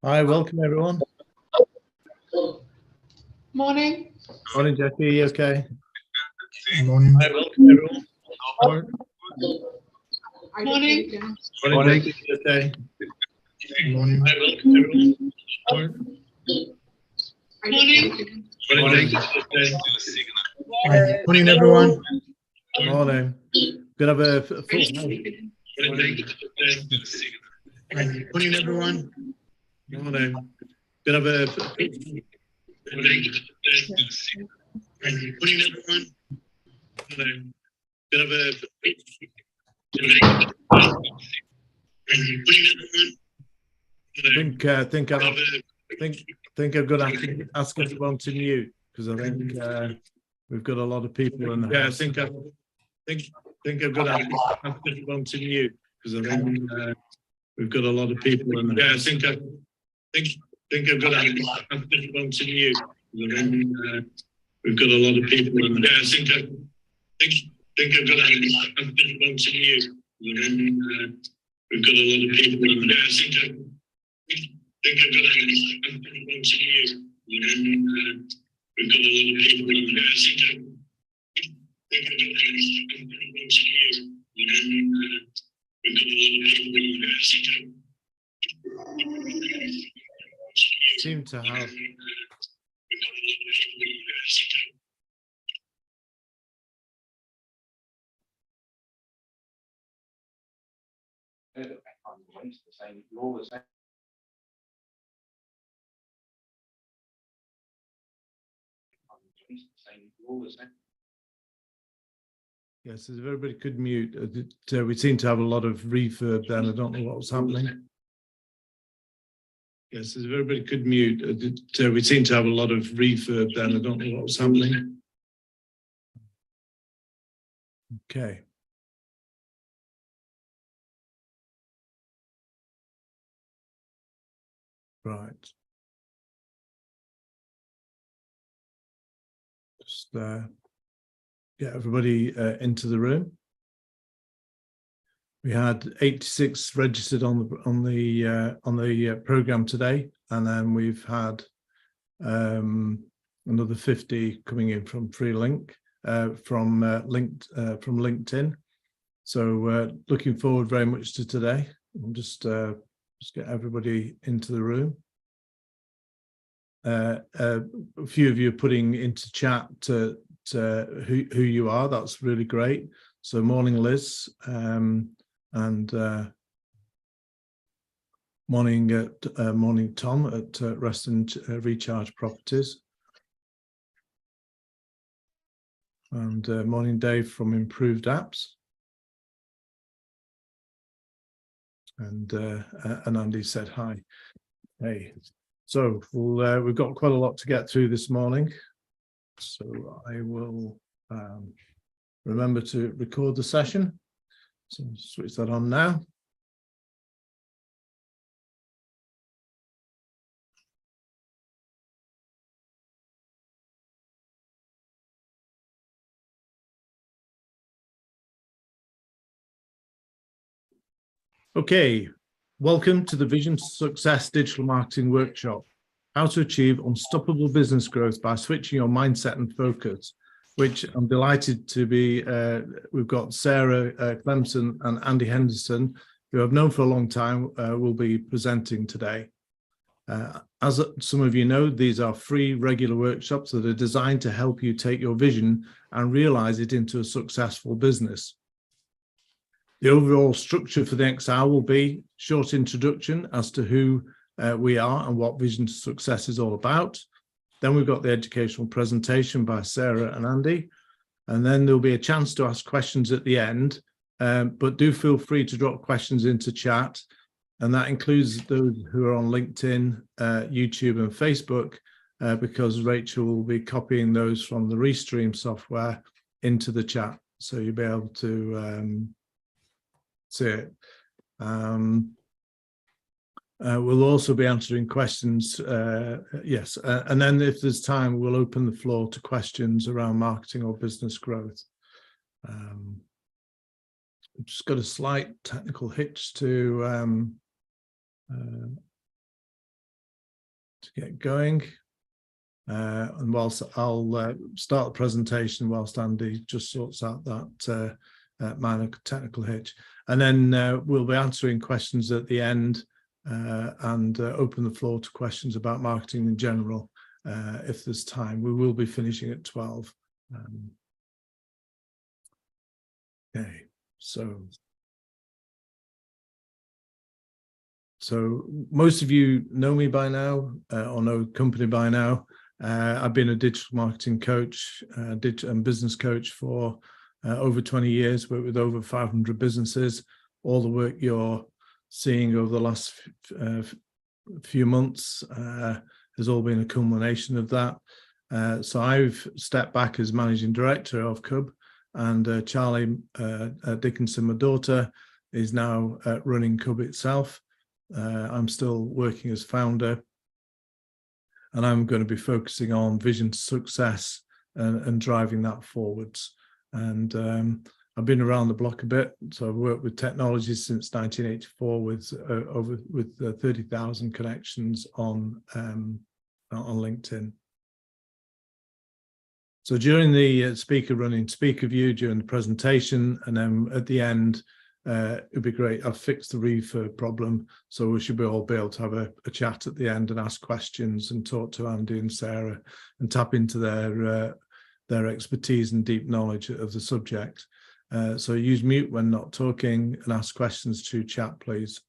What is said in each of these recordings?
Hi, welcome everyone. Morning. Morning, Jackie. You okay? Morning. Hi, welcome everyone. Morning. Morning, Jackie. You okay? Morning. Hi, welcome everyone. Morning. Morning, Jackie. You okay? Morning, everyone. Morning. Gonna have a full house. Morning, everyone. Morning. Gonna have a Morning, everyone. morning. Gonna have a think I'm gonna have to ask everyone to mute because I think we've got a lot of people in the house. think I'm gonna have to ask everyone to mute because I think we've got a lot of people in the house. think I'm gonna have to ask everyone to mute because I think we've got a lot of people in the house. think I'm gonna have to ask everyone to mute because I think we've got a lot of people in the house. think I'm gonna have to ask everyone to mute because I think we've got a lot of people in the house. think I'm gonna have to ask everyone to mute because I think we've got a lot of people in the house. Seem to have Yes, if everybody could mute. We seem to have a lot of reverb then. I don't know what was happening. Yes, if everybody could mute. We seem to have a lot of reverb then. I don't know what was happening. Okay. Right. Just get everybody into the room. We had 86 registered on the program today, and then we've had another 50 coming in from from LinkedIn. So looking forward very much to today. We'll just get everybody into the room. A few of you are putting into chat who you are. That's really great. So morning, Liz. And morning Tom at Rest and Recharge Properties, and morning Dave from Improved Apps, and Andy said hi. Hey, so we've got quite a lot to get through this morning, so I will remember to record the session. So switch that on now. Okay, welcome to the Vision to Success Digital Marketing Workshop. How to achieve unstoppable business growth by switching your mindset and focus, which I'm delighted to be, we've got Sarah Clemson and Andy Henderson, who I've known for a long time, will be presenting today. As some of you know, these are free regular workshops that are designed to help you take your vision and realize it into a successful business. The overall structure for the next hour will be short introduction as to who we are and what Vision to Success is all about. Then we've got the educational presentation by Sarah and Andy, and then there'll be a chance to ask questions at the end, but do feel free to drop questions into chat, and that includes those who are on LinkedIn, YouTube and Facebook, because Rachel will be copying those from the Restream software into the chat, so you'll be able to see it. We'll also be answering questions, yes, and then if there's time, we'll open the floor to questions around marketing or business growth. I've just got a slight technical hitch to to get going. And whilst I'll start the presentation whilst Andy just sorts out that minor technical hitch. And then we'll be answering questions at the end and open the floor to questions about marketing in general if there's time. We will be finishing at 12. Okay, so most of you know me by now or know the company by now. I've been a digital marketing coach and business coach for over 20 years, worked with over 500 businesses. All the work you're seeing over the last few months has all been a culmination of that. So I've stepped back as managing director of KUB, and Charlie Dickinson, my daughter, is now running KUB itself. I'm still working as founder, and I'm going to be focusing on Vision2Success and driving that forwards. And I've been around the block a bit, so I've worked with technologies since 1984 with 30,000 connections on LinkedIn. So during the speaker view during the presentation, and then at the end, it'd be great. I've fixed the refurb problem, so we should all be able to have a chat at the end and ask questions and talk to Andy and Sarah and tap into their expertise and deep knowledge of the subject. So use mute when not talking and ask questions to chat, please.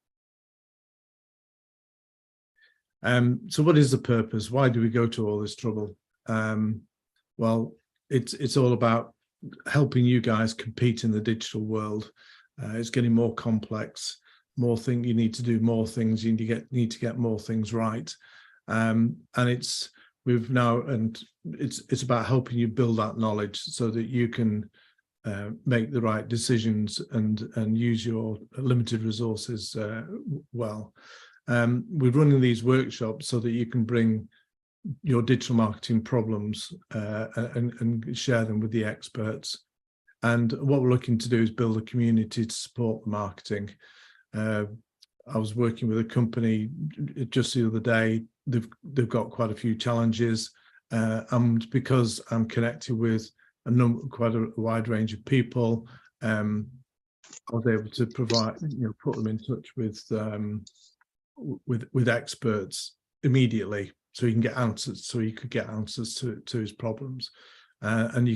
So what is the purpose? Why do we go to all this trouble? Well, it's all about helping you guys compete in the digital world. It's getting more complex, you need to do more things, you need to get more things right. And it's about helping you build that knowledge so that you can make the right decisions and use your limited resources well. We're running these workshops so that you can bring your digital marketing problems and share them with the experts. And what we're looking to do is build a community to support the marketing. I was working with a company just the other day. They've got quite a few challenges, and because I'm connected with quite a wide range of people, I was able to put them in touch with experts immediately, so you can get answers. So you could get answers to his problems, and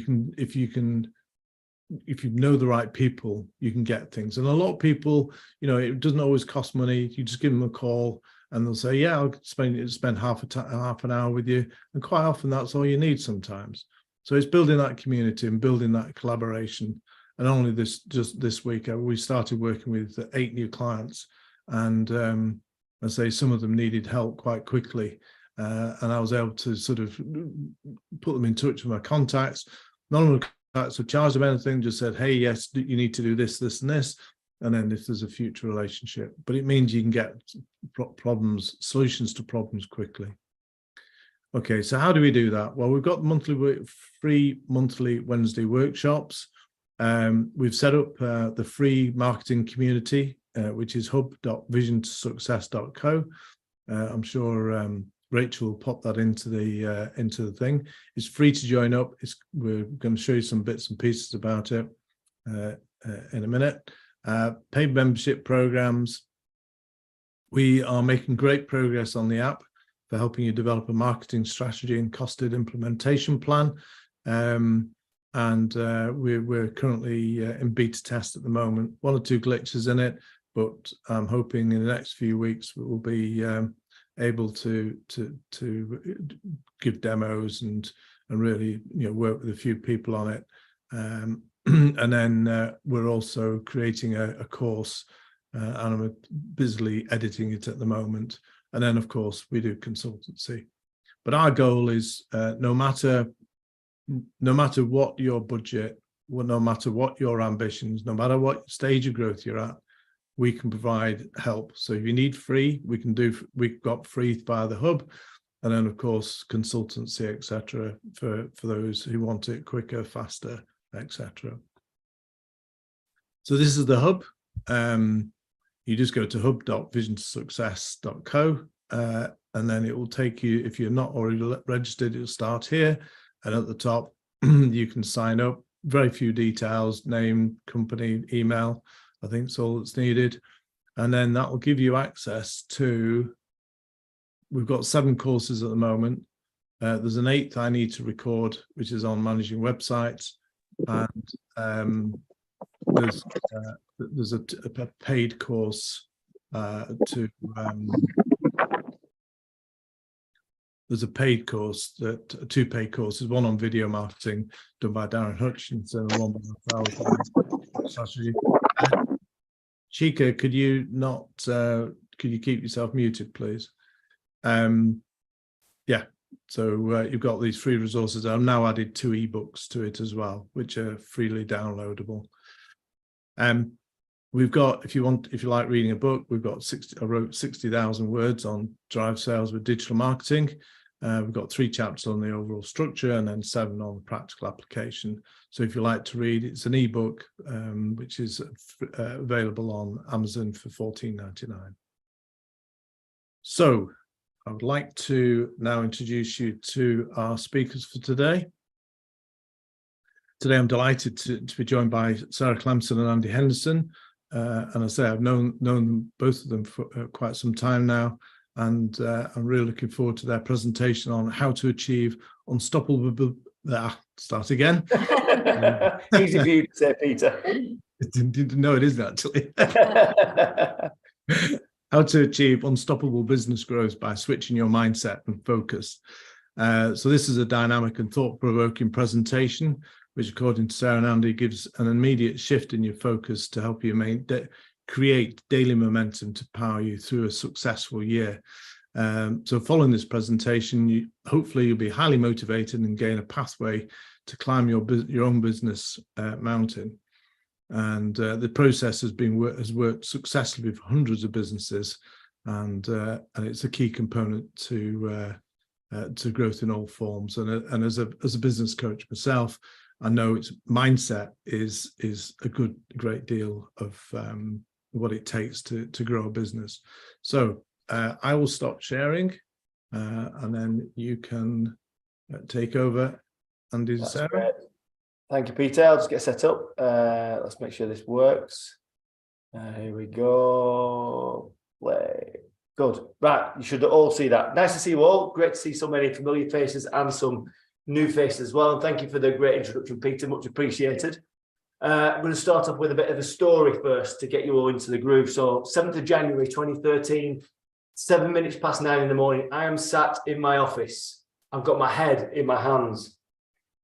if you know the right people, you can get things. And a lot of people, it doesn't always cost money. You just give them a call and they'll say, yeah, I'll spend half an hour with you. And quite often that's all you need sometimes. So it's building that community and building that collaboration. And only just this week, we started working with 8 new clients. And I say some of them needed help quite quickly. And I was able to sort of put them in touch with my contacts. None of them so charged them anything, just said, hey, yes, you need to do this, this, and this. And then if there's a future relationship, but it means you can get solutions to problems quickly. Okay, so how do we do that? Well, we've got free monthly Wednesday workshops. We've set up the free marketing community, which is hub.vision2success.co. I'm sure Rachel will pop that into the thing. It's free to join up. We're going to show you some bits and pieces about it in a minute. Paid membership programs. We are making great progress on the app for helping you develop a marketing strategy and costed implementation plan. We're currently in beta test at the moment. 1 or 2 glitches in it, but I'm hoping in the next few weeks we'll be able to give demos and really work with a few people on it, and then we're also creating a course, and I'm busily editing it at the moment. And then of course we do consultancy, but our goal is no matter what your budget, no matter what your ambitions, no matter what stage of growth you're at, we can provide help. So if you need free, we've got free via the hub, and then of course consultancy, etc., for those who want it quicker, faster, etc. So this is the hub. You just go to hub.vision2success.co, and then it will take you, if you're not already registered, it'll start here. And at the top, you can sign up. Very few details, name, company, email. I think it's all that's needed. And then that will give you access to, we've got 7 courses at the moment. There's an 8th I need to record, which is on managing websites. And there's a paid course there's a paid course, that 2 paid courses, one on video marketing done by Darren Hutchinson and one by strategy. Chika, could you keep yourself muted, please? Yeah, so you've got these free resources. I've now added 2 ebooks to it as well, which are freely downloadable. We've got, if you like reading a book, we've got I wrote 60,000 words on drive sales with digital marketing. We've got 3 chapters on the overall structure and then 7 on practical application. So if you like to read, it's an ebook, which is available on Amazon for $14.99. So I would like to now introduce you to our speakers for today. Today, I'm delighted to be joined by Sarah Clemson and Andy Henderson. And I say I've known them, both of them, for quite some time now. And I'm really looking forward to their presentation on how to achieve unstoppable. Start again. Easy for you to say, Peter. No, it isn't actually. How to achieve unstoppable business growth by switching your mindset and focus. So this is a dynamic and thought-provoking presentation, which, according to Sarah and Andy, gives an immediate shift in your focus to help you create daily momentum to power you through a successful year. So following this presentation, hopefully you'll be highly motivated and gain a pathway to climb your own business mountain. And the process has worked successfully for hundreds of businesses, and it's a key component to growth in all forms. And as a business coach myself, I know its mindset is a great deal of what it takes to grow a business. So I will stop sharing, and then you can take over. Andy and Sarah. Great. Thank you, Peter. I'll just get set up. Let's make sure this works. Here we go. Play. Good. Right, you should all see that. Nice to see you all. Great to see so many familiar faces and some new faces as well. And thank you for the great introduction, Peter. Much appreciated. I'm going to start off with a bit of a story first to get you all into the groove. So 7th of January 2013, 7 minutes past 9 in the morning, I am sat in my office. I've got my head in my hands.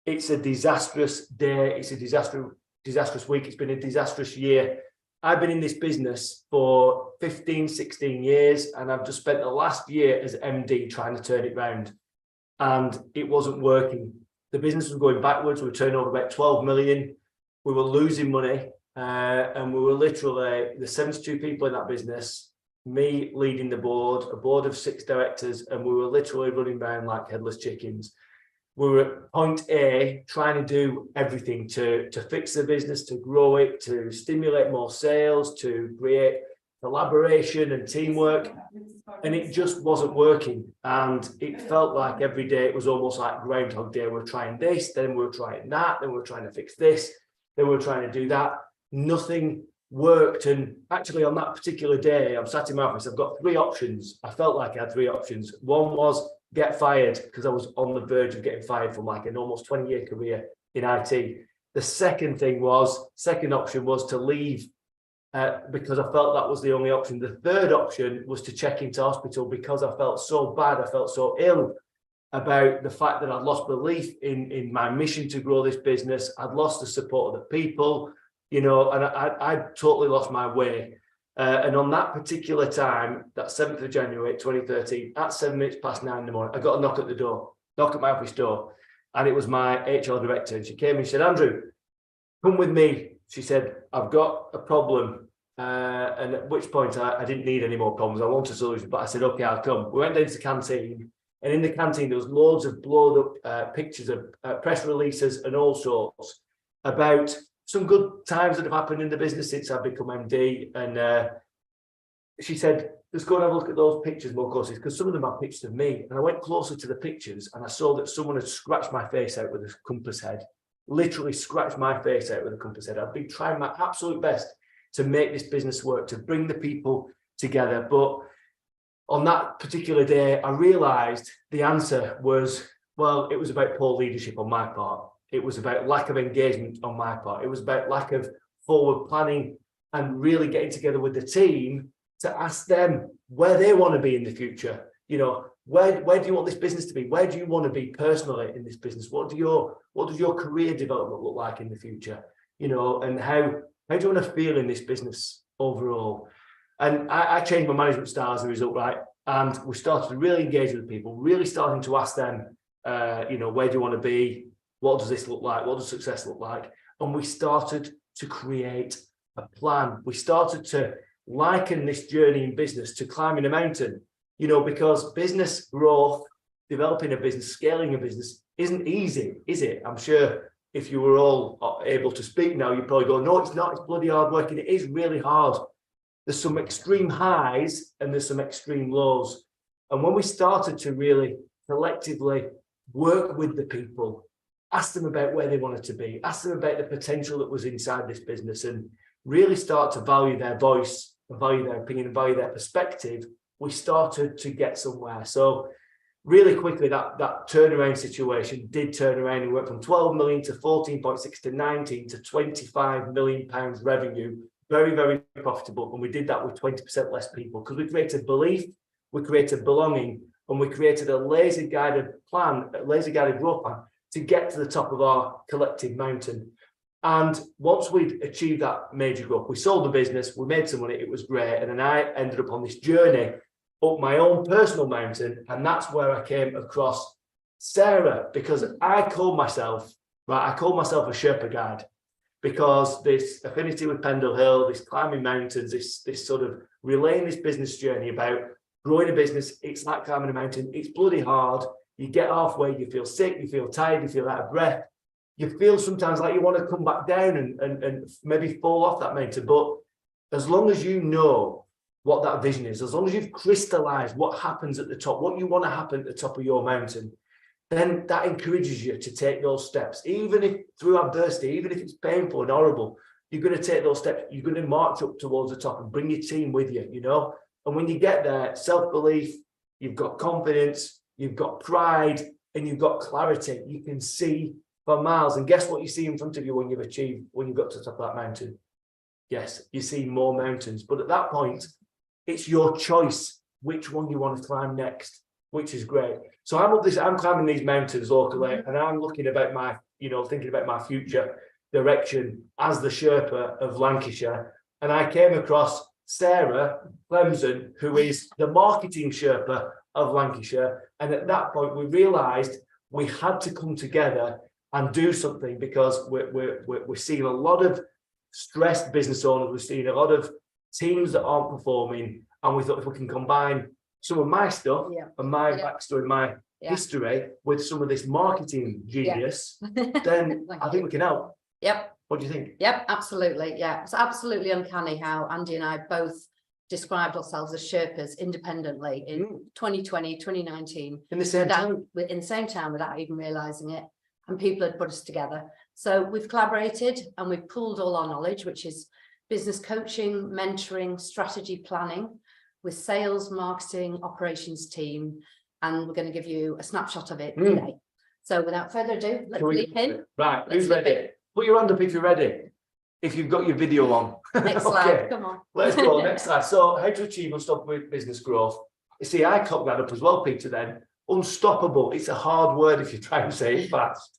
It's a disastrous day. It's a disastrous week. It's been a disastrous year. I've been in this business for 15, 16 years, and I've just spent the last year as MD trying to turn it round. And it wasn't working. The business was going backwards. We were turning over about 12 million. We were losing money. And we were literally, the 72 people in that business, me leading the board, a board of 6 directors, and we were literally running around like headless chickens. We were at point A, trying to do everything to fix the business, to grow it, to stimulate more sales, to create collaboration and teamwork. And it just wasn't working. And it felt like every day it was almost like Groundhog Day. We were trying this, then we were trying that, then we were trying to fix this, then we were trying to do that. Nothing worked. And actually on that particular day, I'm sat in my office, I've got 3 options. I felt like I had 3 options. One was get fired, because I was on the verge of getting fired from like an almost 20-year career in IT. The second option was to leave because I felt that was the only option. The third option was to check into hospital because I felt so bad. I felt so ill about the fact that I'd lost belief in my mission to grow this business. I'd lost the support of the people, you know, and I'd totally lost my way. And on that particular time, that 7th of January, 2013, at 7 minutes past 9 in the morning, I got a knock at the door, knock at my office door. And it was my HR director. And she came and she said, Andrew, come with me. She said, I've got a problem. And at which point I didn't need any more problems. I want a solution, but I said, okay, I'll come. We went down to the canteen. And in the canteen, there was loads of blown up pictures of press releases and all sorts about some good times that have happened in the business since I've become MD. And she said, just go and have a look at those pictures more closely, because some of them are pictures of me. And I went closer to the pictures and I saw that someone had scratched my face out with a compass head, literally scratched my face out with a compass head. I've been trying my absolute best to make this business work, to bring the people together. But on that particular day, I realized the answer was, well, it was about poor leadership on my part. It was about lack of engagement on my part. It was about lack of forward planning and really getting together with the team to ask them where they want to be in the future. You know, where do you want this business to be? Where do you want to be personally in this business? What does your career development look like in the future? You know, and how do you want to feel in this business overall? And I changed my management style as a result, right? And we started to really engage with people, really starting to ask them, you know, where do you want to be? What does this look like? What does success look like? And we started to create a plan. We started to liken this journey in business to climbing a mountain, you know, because business growth, developing a business, scaling a business isn't easy, is it? I'm sure if you were all able to speak now, you'd probably go, no, it's not, it's bloody hard work. And it is really hard. There's some extreme highs and there's some extreme lows. And when we started to really collectively work with the people, ask them about where they wanted to be, ask them about the potential that was inside this business, and really start to value their voice, value their opinion, and value their perspective, we started to get somewhere. So really quickly, that turnaround situation did turn around, and went from 12 million to 14.6 to 19 to 25 million pounds revenue. Very, very profitable. And we did that with 20% less people, because we created belief, we created belonging, and we created a laser-guided plan, a laser-guided growth plan to get to the top of our collective mountain. And once we'd achieved that major growth, we sold the business, we made some money, it was great. And then I ended up on this journey up my own personal mountain. And that's where I came across Sarah, because I called myself a Sherpa guide, because this affinity with Pendle Hill, this climbing mountains, this sort of relaying this business journey about growing a business, it's like climbing a mountain. It's bloody hard. You get halfway, you feel sick, you feel tired, you feel out of breath. You feel sometimes like you want to come back down and maybe fall off that mountain. But as long as you know what that vision is, as long as you've crystallized what happens at the top, what you want to happen at the top of your mountain, then that encourages you to take those steps. Even if through adversity, even if it's painful and horrible, you're going to take those steps. You're going to march up towards the top and bring your team with you, you know. And when you get there, self-belief, you've got confidence, you've got pride, and you've got clarity. You can see for miles. And guess what you see in front of you when you've got to the top of that mountain? Yes, you see more mountains. But at that point, it's your choice which one you want to climb next, which is great. So I'm climbing these mountains locally, and I'm looking about my, you know, thinking about my future direction as the Sherpa of Lancashire. And I came across Sarah Clemson, who is the marketing Sherpa of Lancashire. And at that point, we realized we had to come together and do something, because we're seeing a lot of stressed business owners. We're seeing a lot of teams that aren't performing. And we thought, if we can combine some of my stuff and my backstory, my history with some of this marketing genius, then I think we can help. Yep. What do you think? Yep, absolutely. Yeah, it's absolutely uncanny how Andy and I both described ourselves as Sherpas independently in 2020, 2019. In the same town? In the same town, without even realising it. And people had put us together. So we've collaborated and we've pooled all our knowledge, which is business coaching, mentoring, strategy planning, with sales, marketing, operations team. And we're going to give you a snapshot of it today. So without further ado, let's leap in. Right, who's ready? Put your hand up if you're ready. If you've got your video on. Next slide, come on. Let's go, next slide. So, how to achieve unstoppable business growth. You see, I cocked that up as well, Peter, then. Unstoppable, it's a hard word if you try and say it fast.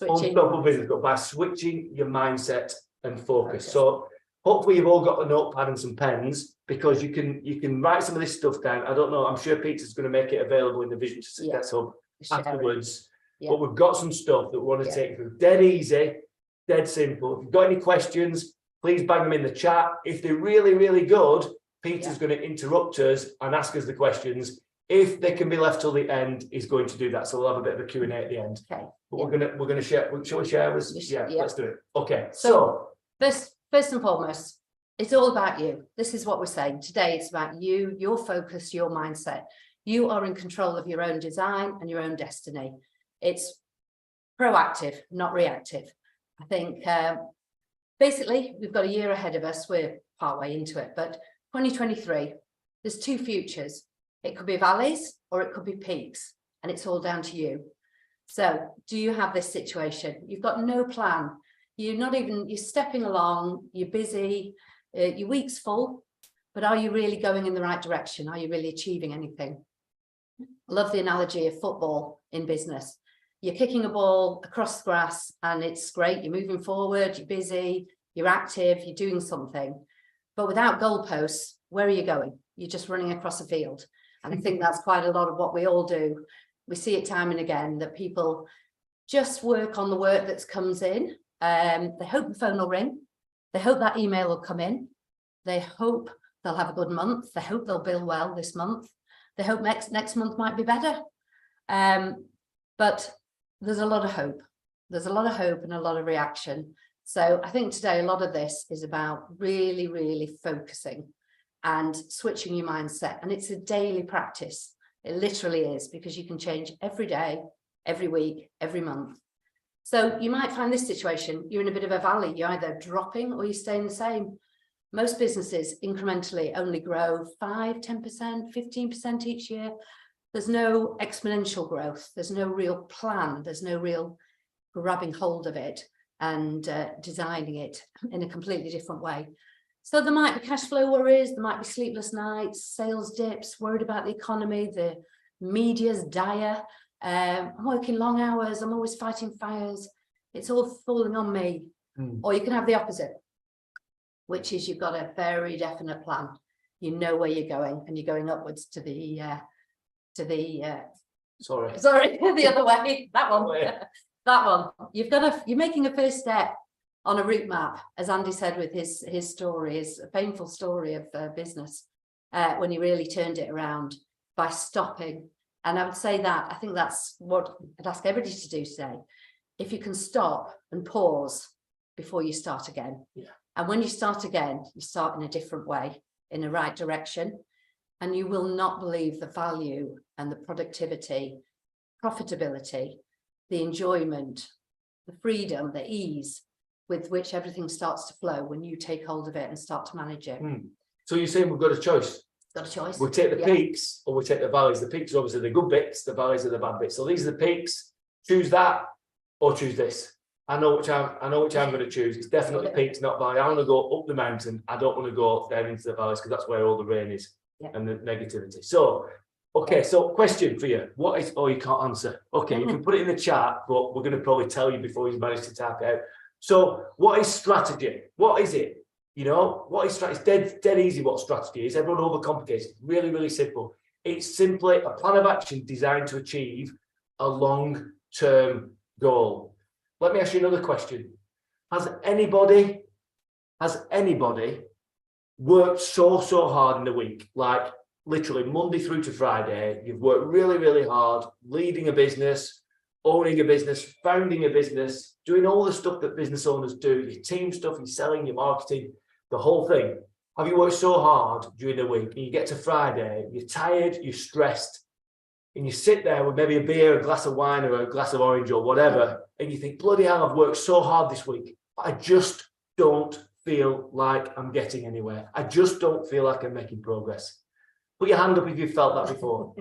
Unstoppable business growth, by switching your mindset and focus. So, hopefully you've all got a notepad and some pens, because you can write some of this stuff down. I don't know, I'm sure Peter's going to make it available in the Vision2Success Hub afterwards. But we've got some stuff that we want to take through. Dead easy, dead simple. If you've got any questions, please bang them in the chat. If they're really, really good, Peter's going to interrupt us and ask us the questions. If they can be left till the end, he's going to do that. So we'll have a bit of a Q&A at the end. Okay. But we're gonna share. Shall we share? Let's do it. Okay. So first and foremost, It's all about you. This is what we're saying today. It's about you, your focus, your mindset. You are in control of your own design and your own destiny. It's proactive, not reactive. I think basically we've got a year ahead of us. We're partway into it, but 2023, there's two futures. It could be valleys or it could be peaks, and it's all down to you. So do you have this situation? You've got no plan. You're stepping along, you're busy, your week's full, but are you really going in the right direction? Are you really achieving anything? I love the analogy of football in business. You're kicking a ball across the grass and it's great. You're moving forward, you're busy, you're active, you're doing something. But without goalposts, where are you going? You're just running across a field. And I think that's quite a lot of what we all do. We see it time and again that people just work on the work that comes in. They hope the phone will ring. They hope that email will come in. They hope they'll have a good month. They hope they'll bill well this month. They hope next month might be better. But there's a lot of hope. There's a lot of hope and a lot of reaction. So I think today a lot of this is about really, really focusing and switching your mindset. And it's a daily practice. It literally is, because you can change every day, every week, every month. So you might find this situation, you're in a bit of a valley, you're either dropping or you're staying the same. Most businesses incrementally only grow 5, 10%, 15% each year. There's no exponential growth. There's no real plan. There's no real grabbing hold of it and designing it in a completely different way. So there might be cash flow worries, there might be sleepless nights, sales dips, worried about the economy, the media's dire. I'm working long hours, I'm always fighting fires. It's all falling on me. Or you can have the opposite, which is you've got a very definite plan. You know where you're going and you're going upwards to the the other way. That one. That one. You're making a first step on a route map, as Andy said with his story, his painful story of business, when he really turned it around by stopping. And I would say that, I think that's what I'd ask everybody to do today. If you can stop and pause before you start again. Yeah. And when you start again, you start in a different way, in the right direction. And you will not believe the value and the productivity, profitability, the enjoyment, the freedom, the ease with which everything starts to flow when you take hold of it and start to manage it. So you're saying we've got a choice? Got a choice. We take the peaks or we take the valleys. The peaks are obviously the good bits, the valleys are the bad bits. So these are the peaks. Choose that or choose this. I know which I'm going to choose. It's definitely peaks, not valley. I want to go up the mountain. I don't want to go down into the valleys because that's where all the rain is and the negativity. So, okay, so question for you. What is, oh, you can't answer. Okay, you can put it in the chat, but we're going to probably tell you before you manage to type it out. So what is strategy? What is it? You know, what is strategy? It's dead easy what strategy is. Everyone overcomplicates it. Really, really simple. It's simply a plan of action designed to achieve a long-term goal. Let me ask you another question. Has anybody worked so hard in the week, like literally Monday through to Friday? You've worked really, really hard, leading a business, owning a business, founding a business, doing all the stuff that business owners do, your team stuff, your selling, your marketing, the whole thing. Have you worked so hard during the week and you get to Friday, you're tired, you're stressed, and you sit there with maybe a beer, a glass of wine or a glass of orange or whatever, and you think, bloody hell, I've worked so hard this week, but I just don't feel like I'm getting anywhere. I just don't feel like I'm making progress. Put your hand up if you've felt that before.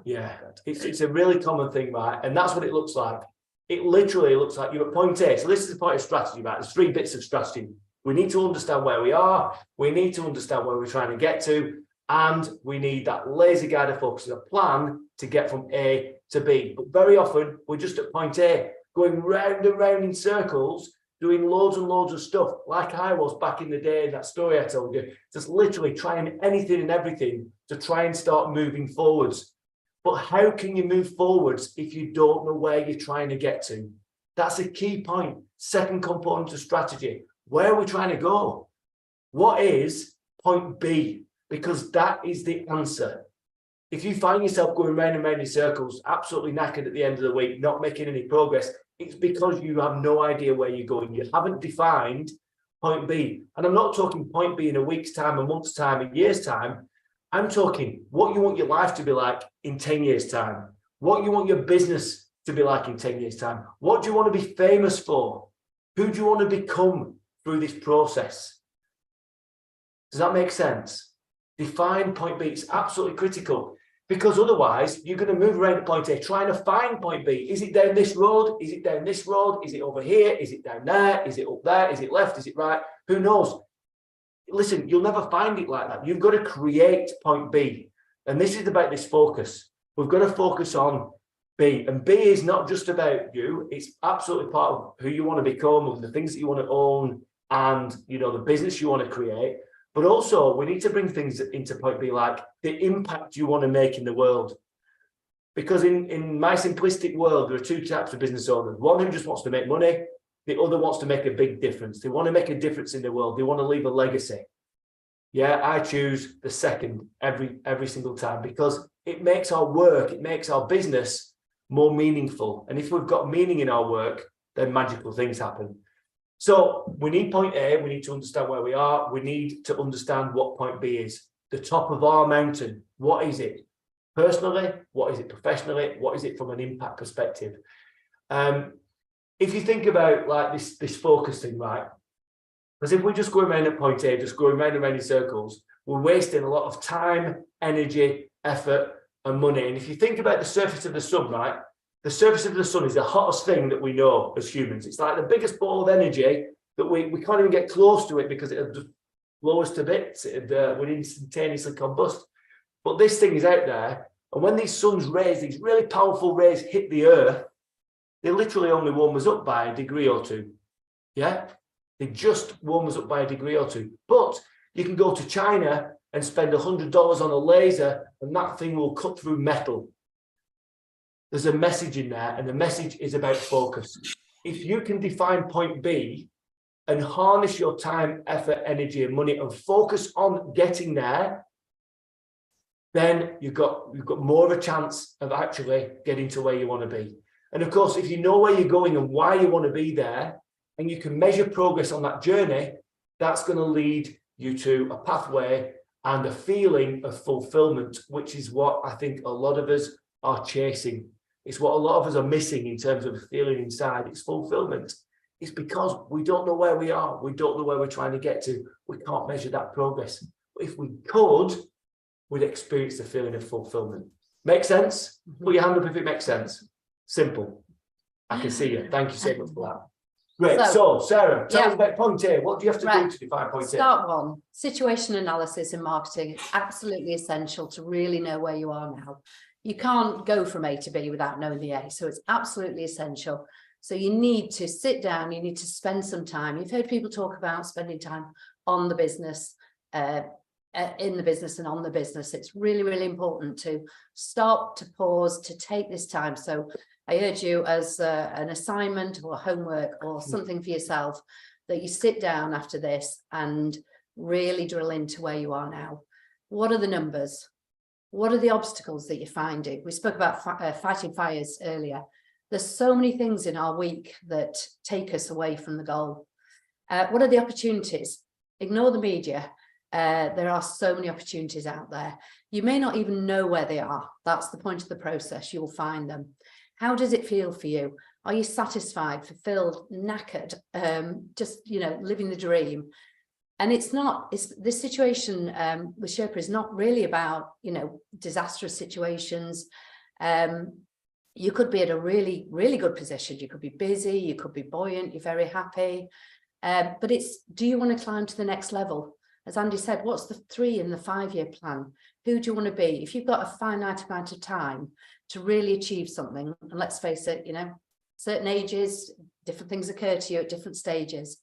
Yeah, it's a really common thing, right? And that's what it looks like. It literally looks like you're at point A. So this is the point of strategy, right? There's 3 bits of strategy. We need to understand where we are. We need to understand where we're trying to get to. And we need that laser guided focus and a plan to get from A to B. But very often we're just at point A, going round and round in circles, doing loads and loads of stuff like I was back in the day in that story I told you, just literally trying anything and everything to try and start moving forwards. But how can you move forwards if you don't know where you're trying to get to? That's a key point. Second component of strategy. Where are we trying to go? What is point B? Because that is the answer. If you find yourself going round and round in circles, absolutely knackered at the end of the week, not making any progress, it's because you have no idea where you're going. You haven't defined point B. And I'm not talking point B in a week's time, a month's time, a year's time. I'm talking what you want your life to be like in 10 years' time, what you want your business to be like in 10 years' time. What do you want to be famous for? Who do you want to become through this process? Does that make sense? Define point B. It's absolutely critical, because otherwise you're going to move around to point A, trying to find point B. Is it down this road? Is it down this road? Is it over here? Is it down there? Is it up there? Is it left? Is it right? Who knows? Listen, you'll never find it like that. You've got to create point B. And this is about this focus. We've got to focus on B. And B is not just about you. It's absolutely part of who you want to become, and the things that you want to own, and the business you want to create. But also, we need to bring things into point B, like the impact you want to make in the world. Because in my simplistic world, there are two types of business owners. One who just wants to make money. The other wants to make a big difference. They want to make a difference in the world. They want to leave a legacy. Yeah, I choose the second every single time, because it makes our work, it makes our business more meaningful. And if we've got meaning in our work, then magical things happen. So we need point A, we need to understand where we are. We need to understand what point B is. The top of our mountain, what is it? Personally, what is it professionally? What is it from an impact perspective? If you think about like this focus thing, right? Because if we're just going around at point A, just going round and round in circles, we're wasting a lot of time, energy, effort, and money. And if you think about the surface of the sun, right? The surface of the sun is the hottest thing that we know as humans. It's like the biggest ball of energy that we can't even get close to it, because it'll just blow us to bits. We'd instantaneously combust. But this thing is out there. And when these sun's rays, these really powerful rays hit the earth, they literally only warm us up by a degree or two. Yeah? They just warm us up by a degree or two. But you can go to China and spend $100 on a laser, and that thing will cut through metal. There's a message in there, and the message is about focus. If you can define point B and harness your time, effort, energy, and money and focus on getting there, then you've got more of a chance of actually getting to where you want to be. And of course, if you know where you're going and why you want to be there, and you can measure progress on that journey, that's going to lead you to a pathway and a feeling of fulfillment, which is what I think a lot of us are chasing. It's what a lot of us are missing in terms of feeling inside. It's fulfillment. It's because we don't know where we are. We don't know where we're trying to get to. We can't measure that progress. But if we could, we'd experience the feeling of fulfillment. Make sense? Put your hand up if it makes sense. Simple. I can see you. Thank you so much for that. Great. So Sarah, tell us about point A. What do you have to do to define point A? Start one. Situation analysis in marketing is absolutely essential to really know where you are now. You can't go from A to B without knowing the A. So it's absolutely essential. So you need to sit down, you need to spend some time. You've heard people talk about spending time on the business, in the business and on the business. It's really, really important to stop, to pause, to take this time. So I urge you, as an assignment or homework or something for yourself, that you sit down after this and really drill into where you are now. What are the numbers? What are the obstacles that you're finding? We spoke about fighting fires earlier. There's so many things in our week that take us away from the goal. What are the opportunities? Ignore the media. There are so many opportunities out there. You may not even know where they are. That's the point of the process. You'll find them. How does it feel for you? Are you satisfied, fulfilled, knackered, just, living the dream? And it's this situation with Sherpa is not really about, disastrous situations. You could be at a really, really good position. You could be busy, you could be buoyant, you're very happy. But do you want to climb to the next level? As Andy said, what's the 3 and the 5-year plan? Who do you want to be? If you've got a finite amount of time to really achieve something, and let's face it, certain ages, different things occur to you at different stages.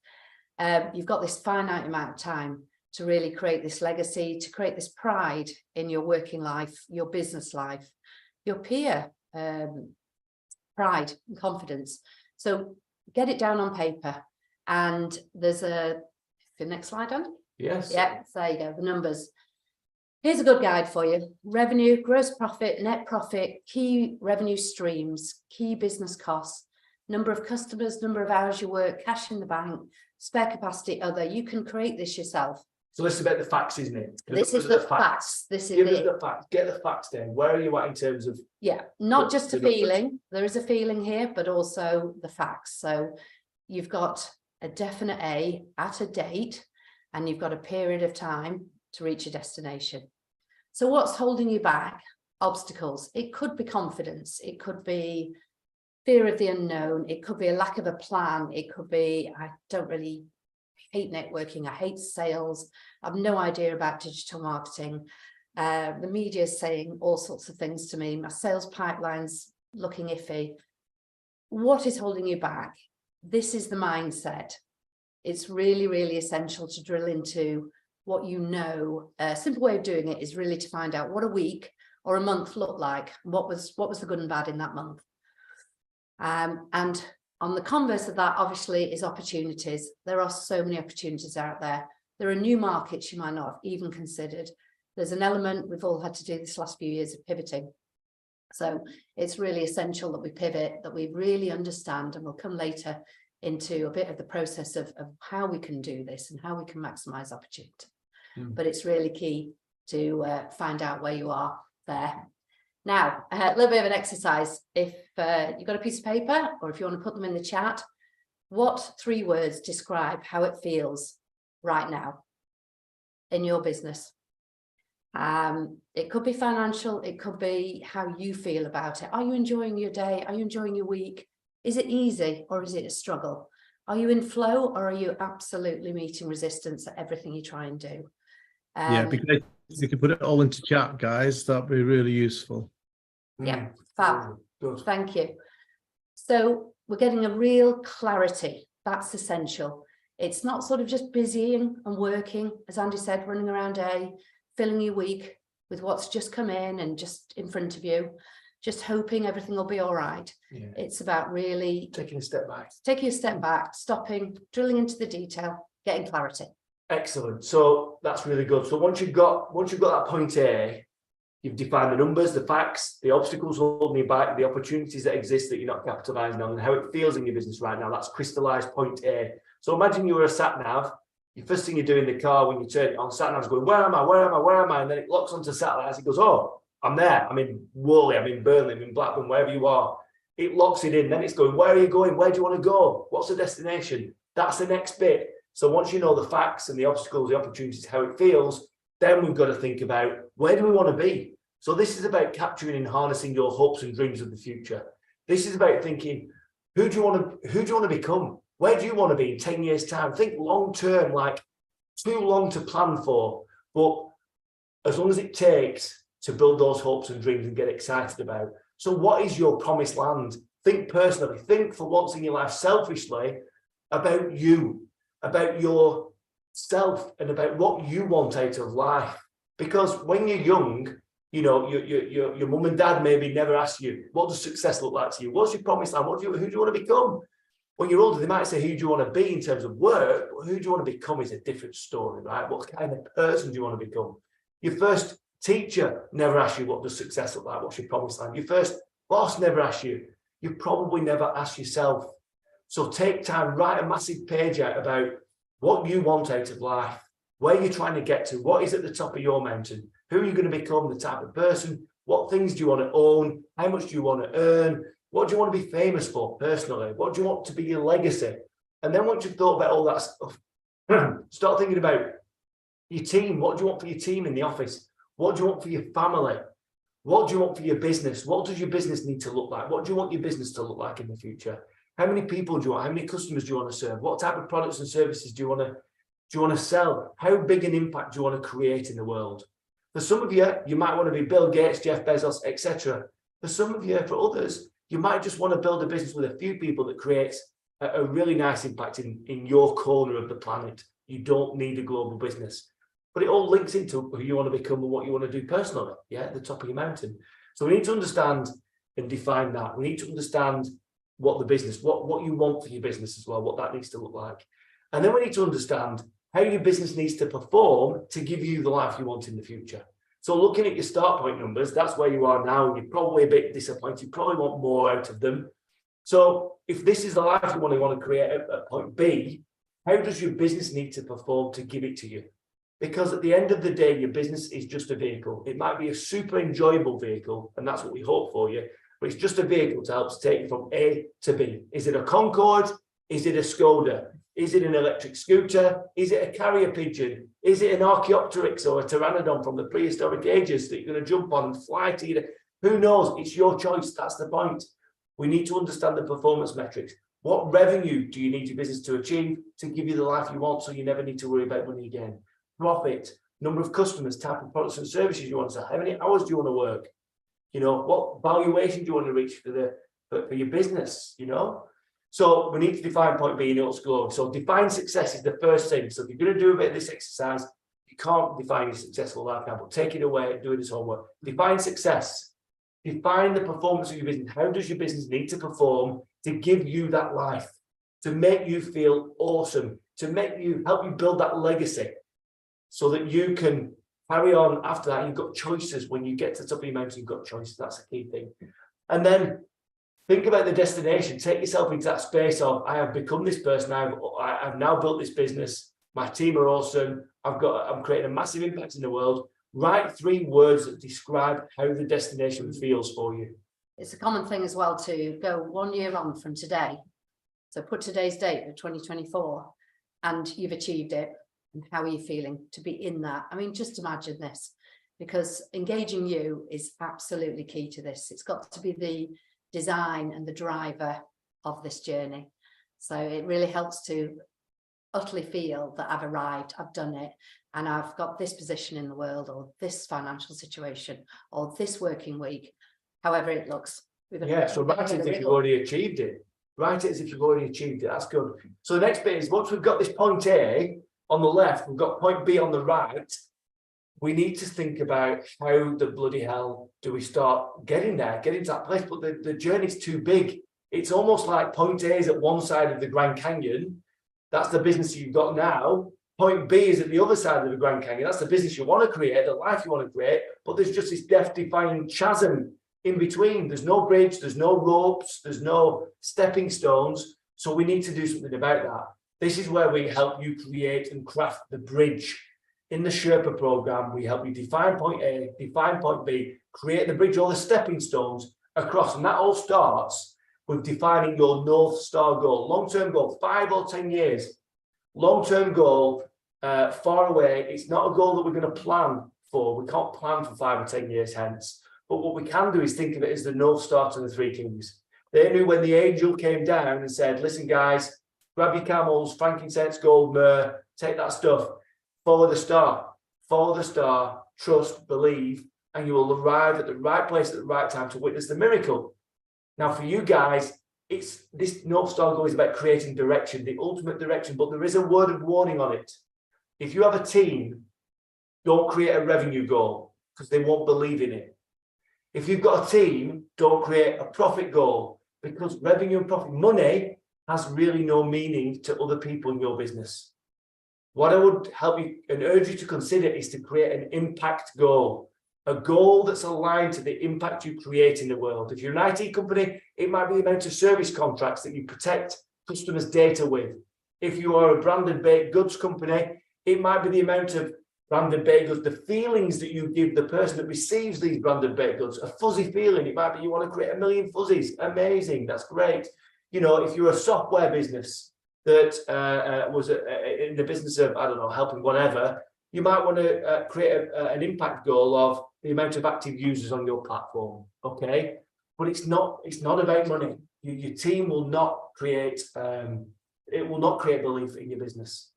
You've got this finite amount of time to really create this legacy, to create this pride in your working life, your business life, your peer pride and confidence. So get it down on paper. And there's the next slide on. Yes. Yeah, there you go, the numbers. Here's a good guide for you. Revenue, gross profit, net profit, key revenue streams, key business costs, number of customers, number of hours you work, cash in the bank, spare capacity, other. You can create this yourself. So this is about the facts, isn't it? This is the facts. This is Give us it. the facts. Get the facts down. Where are you at in terms of? Yeah, not the- just a the numbers? feeling. There is a feeling here, but also the facts. So you've got a definite A at a date, and you've got a period of time to reach a destination. So what's holding you back? Obstacles. It could be confidence. It could be fear of the unknown. It could be a lack of a plan. It could be, I hate networking. I hate sales. I've no idea about digital marketing. The media is saying all sorts of things to me. My sales pipeline's looking iffy. What is holding you back? This is the mindset. It's really, really essential to drill into what you know. A simple way of doing it is really to find out what a week or a month looked like. What was the good and bad in that month? And on the converse of that, obviously, is opportunities. There are so many opportunities out there. There are new markets you might not have even considered. There's an element, we've all had to do this last few years of pivoting. So it's really essential that we pivot, that we really understand, and we'll come later into a bit of the process of how we can do this and how we can maximize opportunity. But it's really key to find out where you are there. Now, a little bit of an exercise. If you've got a piece of paper, or if you want to put them in the chat, what 3 words describe how it feels right now in your business? It could be financial. It could be how you feel about it. Are you enjoying your day? Are you enjoying your week? Is it easy or is it a struggle? Are you in flow, or are you absolutely meeting resistance at everything you try and do? Yeah, it'd be great if you could put it all into chat, guys. That'd be really useful. Yeah, fab. Good. Thank you. So we're getting a real clarity. That's essential. It's not sort of just busying and working, as Andy said, running around filling your week with what's just come in and just in front of you, just hoping everything will be all right. Yeah. It's about really Taking a step back. stopping, drilling into the detail, getting clarity. Excellent. So that's really good. So once you've got that point A, you've defined the numbers, the facts, the obstacles holding you back, the opportunities that exist that you're not capitalizing on, and how it feels in your business right now. That's crystallized point A. So imagine you were a sat nav. The first thing you do in the car when you turn it on, sat nav's going, where am I? Where am I? Where am I? And then it locks onto satellite. It goes, oh, I'm there. I'm in Worley. I'm in Burnley. I'm in Blackburn, wherever you are. It locks it in. Then it's going, where are you going? Where do you want to go? What's the destination? That's the next bit. So once you know the facts and the obstacles, the opportunities, how it feels, then we've got to think about, where do we want to be? So this is about capturing and harnessing your hopes and dreams of the future. This is about thinking, who do you want to become? Where do you want to be in 10 years' time? Think long term, like too long to plan for, but as long as it takes to build those hopes and dreams and get excited about. So what is your promised land? Think personally, think for once in your life selfishly about you, about yourself, and about what you want out of life. Because when you're young, you know, your mum and dad maybe never ask you, what does success look like to you? What's your promised land? Who do you want to become? When you're older, they might say, who do you want to be in terms of work? But who do you want to become is a different story, right? What kind of person do you want to become? Your first teacher never asks you, what does success look like? What's your promised land? Your first boss never asks you. You probably never ask yourself. So take time, write a massive page out about what you want out of life, where you're trying to get to, what is at the top of your mountain, who are you going to become, the type of person, what things do you want to own, how much do you want to earn, what do you want to be famous for personally, what do you want to be your legacy? And then once you've thought about all that stuff, start thinking about your team. What do you want for your team in the office? What do you want for your family? What do you want for your business? What does your business need to look like? What do you want your business to look like in the future? How many people do you want? How many customers do you want to serve? What type of products and services do you want to sell? How big an impact do you want to create in the world? For some of you, you might want to be Bill Gates, Jeff Bezos, etc. For some of you, for others, you might just want to build a business with a few people that creates a really nice impact in your corner of the planet. You don't need a global business. But it all links into who you want to become and what you want to do personally, yeah, at the top of your mountain. So we need to understand and define that. We need to understand what the business, what you want for your business as well, what that needs to look like. And then we need to understand how your business needs to perform to give you the life you want in the future. So looking at your start point numbers, that's where you are now. You're probably a bit disappointed. You probably want more out of them. So if this is the life you want to create at point B, how does your business need to perform to give it to you? Because at the end of the day, your business is just a vehicle. It might be a super enjoyable vehicle, and that's what we hope for you, but it's just a vehicle to help take you from A to B. Is it a Concorde? Is it a Skoda? Is it an electric scooter? Is it a carrier pigeon? Is it an Archaeopteryx or a Pteranodon from the prehistoric ages that you're going to jump on and fly to you? Who knows? It's your choice. That's the point. We need to understand the performance metrics. What revenue do you need your business to achieve to give you the life you want so you never need to worry about money again? Profit, number of customers, type of products and services you want to sell, how many hours do you want to work? You know, what valuation do you want to reach for your business, you know? So we need to define point B in its glory. So define success is the first thing. So if you're going to do a bit of this exercise, you can't define your successful life now, but take it away and do this homework. Define success. Define the performance of your business. How does your business need to perform to give you that life, to make you feel awesome, to make you help you build that legacy so that you can carry on after that. You've got choices. When you get to the top of your mountain, you've got choices. That's a key thing. And then think about the destination. Take yourself into that space of, I have become this person. I've now built this business. My team are awesome. I'm creating a massive impact in the world. Write 3 words that describe how the destination feels for you. It's a common thing as well to go 1 year on from today. So put today's date of 2024 and you've achieved it. And how are you feeling to be in that? I mean, just imagine this, because engaging you is absolutely key to this. It's got to be the design and the driver of this journey. So it really helps to utterly feel that I've arrived, I've done it, and I've got this position in the world, or this financial situation, or this working week, however it looks. Yeah, so write it as if you've already achieved it. Write it as if you've already achieved it. That's good. So the next bit is, once we've got this point A on the left, we've got point B on the right, we need to think about how the bloody hell do we start getting there, getting to that place. But the journey's too big. It's almost like point A is at one side of the Grand Canyon. That's the business you've got now. Point B is at the other side of the Grand Canyon. That's the business you want to create, the life you want to create. But there's just this death-defying chasm in between. There's no bridge, there's no ropes, there's no stepping stones. So we need to do something about that. This is where we help you create and craft the bridge. In the Sherpa program, we help you define point A, define point B, create the bridge, all the stepping stones across. And that all starts with defining your North Star goal, long-term goal, 5 or 10 years. Long-term goal, far away. It's not a goal that we're going to plan for. We can't plan for 5 or 10 years hence. But what we can do is think of it as the North Star to the 3 kings. They knew when the angel came down and said, listen, guys, grab your camels, frankincense, gold, myrrh, take that stuff, follow the star, trust, believe, and you will arrive at the right place at the right time to witness the miracle. Now, for you guys, it's this North Star goal is about creating direction, the ultimate direction, but there is a word of warning on it. If you have a team, don't create a revenue goal because they won't believe in it. If you've got a team, don't create a profit goal because revenue and profit, money has really no meaning to other people in your business. What I would help you and urge you to consider is to create an impact goal, a goal that's aligned to the impact you create in the world. If you're an IT company, it might be the amount of service contracts that you protect customers' data with. If you are a branded baked goods company, it might be the amount of branded baked goods, the feelings that you give the person that receives these branded baked goods, a fuzzy feeling. It might be you want to create 1 million fuzzies. Amazing, that's great. You know, if you're a software business that was in the business of, I don't know, helping whatever, you might want to create an impact goal of the amount of active users on your platform, okay? But it's not about money. Your team will not create, it will not create belief in your business.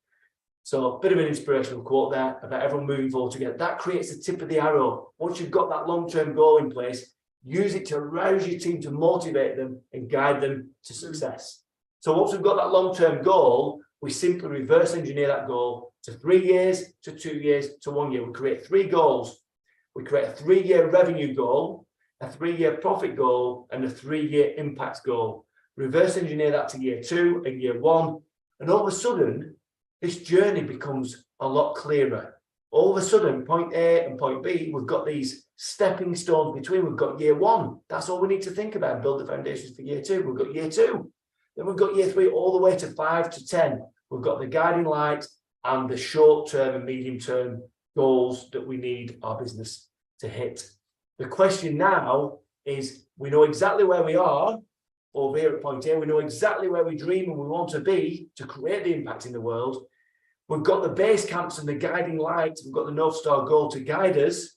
So a bit of an inspirational quote there about everyone moving forward together. That creates the tip of the arrow. Once you've got that long-term goal in place, use it to arouse your team, to motivate them and guide them to success. So once we've got that long-term goal, we simply reverse engineer that goal to 3 years, to 2 years, to 1 year. We create 3 goals. We create a 3-year revenue goal, a 3-year profit goal, and a 3-year impact goal. Reverse engineer that to year 2 and year 1. And all of a sudden, this journey becomes a lot clearer. All of a sudden, point A and point B, we've got these stepping stones between. We've got year 1. That's all we need to think about and build the foundations for year 2. We've got year 2. Then we've got year 3 all the way to 5 to 10. we've got the guiding light and the short-term and medium-term goals that we need our business to hit. The question now is, we know exactly where we are over here at point A, we know exactly where we dream and we want to be to create the impact in the world. We've got the base camps and the guiding light, we've got the North Star goal to guide us.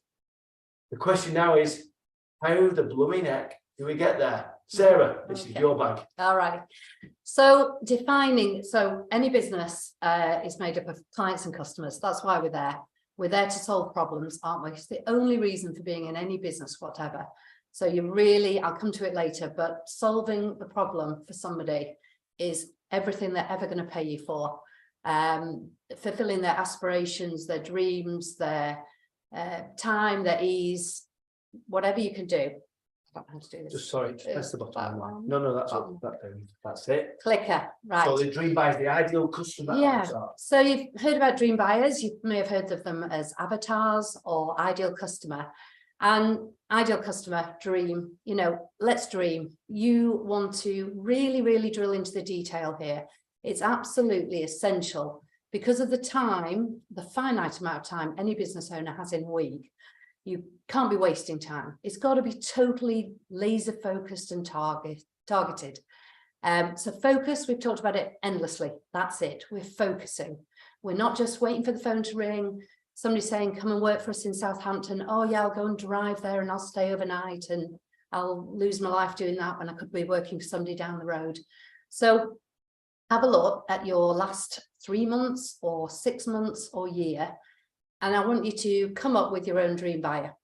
The question now is, how the blooming heck do we get there? Sarah, this is your bag. All right. So any business is made up of clients and customers. That's why we're there. We're there to solve problems, aren't we? It's the only reason for being in any business, whatever. So I'll come to it later, but solving the problem for somebody is everything they're ever going to pay you for. Fulfilling their aspirations, their dreams, their time, their ease, whatever you can do. I don't know how to do this. Just press the button. That one. No, that's it. Clicker, right. So the dream buyer is the ideal customer. Yeah. So you've heard about dream buyers. You may have heard of them as avatars or ideal customer. And ideal customer, dream, let's dream. You want to really, really drill into the detail here. It's absolutely essential because of the time, the finite amount of time any business owner has in a week. You can't be wasting time. It's got to be totally laser focused and targeted. So focus, we've talked about it endlessly. That's it. We're focusing. We're not just waiting for the phone to ring. Somebody saying, come and work for us in Southampton. Oh yeah, I'll go and drive there and I'll stay overnight and I'll lose my life doing that when I could be working for somebody down the road. So have a look at your last 3 months or 6 months or year. And I want you to come up with your own dream buyer.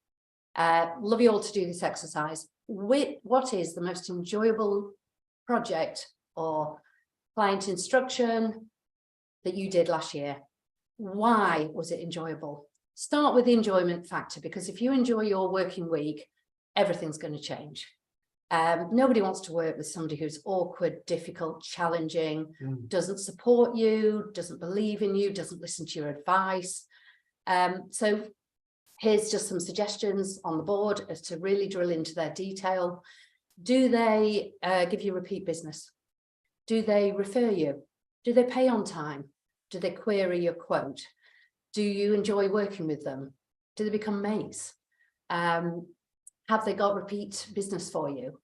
Love you all to do this exercise. What is the most enjoyable project or client instruction that you did last year? Why was it enjoyable? Start with the enjoyment factor, because if you enjoy your working week, everything's going to change. Nobody wants to work with somebody who's awkward, difficult, challenging, doesn't support you, doesn't believe in you, doesn't listen to your advice. So here's just some suggestions on the board as to really drill into their detail. Do they give you repeat business? Do they refer you? Do they pay on time? Do they query your quote? Do you enjoy working with them? Do they become mates? Have they got repeat business for you?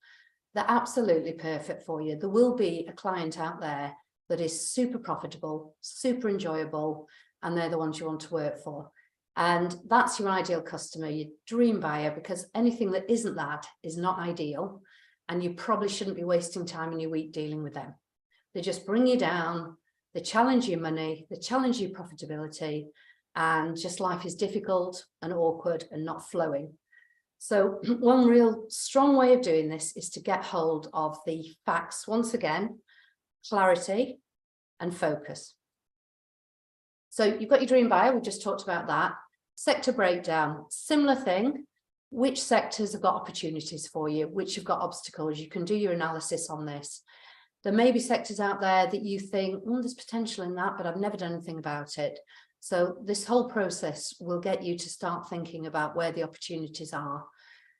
They're absolutely perfect for you. There will be a client out there that is super profitable, super enjoyable, and they're the ones you want to work for. And that's your ideal customer, your dream buyer, because anything that isn't that is not ideal. And you probably shouldn't be wasting time in your week dealing with them. They just bring you down, they challenge your money, they challenge your profitability, and just life is difficult and awkward and not flowing. So one real strong way of doing this is to get hold of the facts. Once again, clarity and focus. So you've got your dream buyer, we just talked about that. Sector breakdown, similar thing. Which sectors have got opportunities for you? Which have got obstacles? You can do your analysis on this. There may be sectors out there that you think, oh, there's potential in that, but I've never done anything about it. So this whole process will get you to start thinking about where the opportunities are.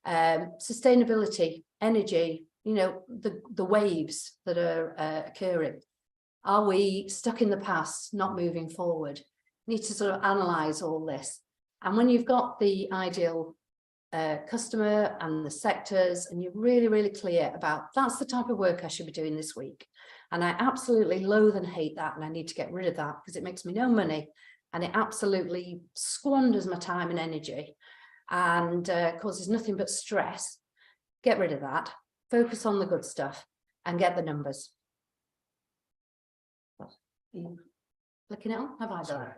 Sustainability, energy, the waves that are occurring. Are we stuck in the past, not moving forward? You need to sort of analyze all this. And when you've got the ideal customer and the sectors, and you're really, really clear about that's the type of work I should be doing this week. And I absolutely loathe and hate that. And I need to get rid of that because it makes me no money. And it absolutely squanders my time and energy and causes nothing but stress. Get rid of that. Focus on the good stuff and get the numbers. Are you flicking it on? Have I done it?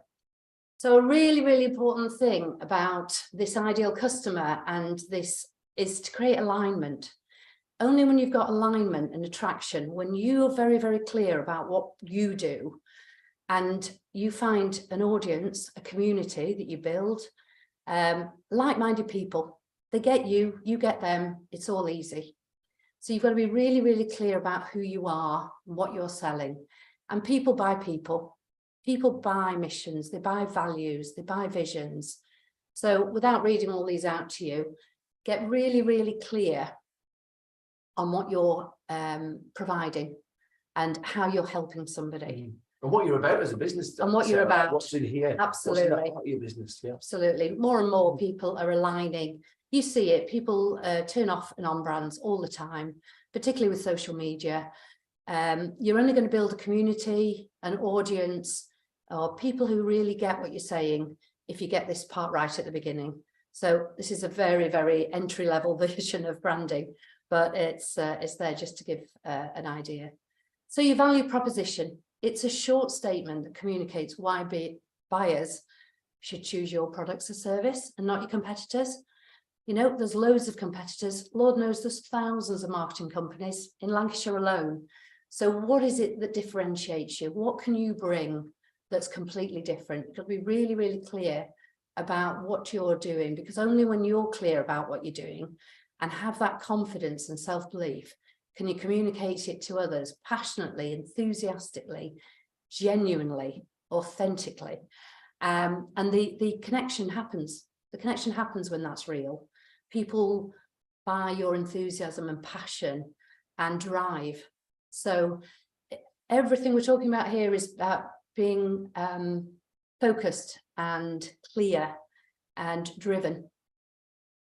So a really, really important thing about this ideal customer and this is to create alignment. Only when you've got alignment and attraction, when you're very, very clear about what you do and you find an audience, a community that you build, like-minded people, they get you, you get them, it's all easy. So you've got to be really, really clear about who you are and what you're selling. And people buy people. People buy missions, they buy values, they buy visions. So without reading all these out to you, get really, really clear on what you're providing and how you're helping somebody. And what you're about as a business. And what you're Sarah, about. What's in here. Absolutely. What's in that part of your business, yeah. Absolutely. More and more people are aligning. You see it, people turn off and on brands all the time, particularly with social media. You're only going to build a community, an audience, or people who really get what you're saying if you get this part right at the beginning. So this is a very, very entry-level version of branding, but it's there just to give an idea. So your value proposition, it's a short statement that communicates why buyers should choose your products or service and not your competitors. You know, there's loads of competitors. Lord knows there's thousands of marketing companies in Lancashire alone. So what is it that differentiates you? What can you bring that's completely different? You've got to be really, really clear about what you're doing, because only when you're clear about what you're doing and have that confidence and self-belief can you communicate it to others passionately, enthusiastically, genuinely, authentically. And the connection happens. The connection happens when that's real. People buy your enthusiasm and passion and drive. So everything we're talking about here is about being focused and clear and driven,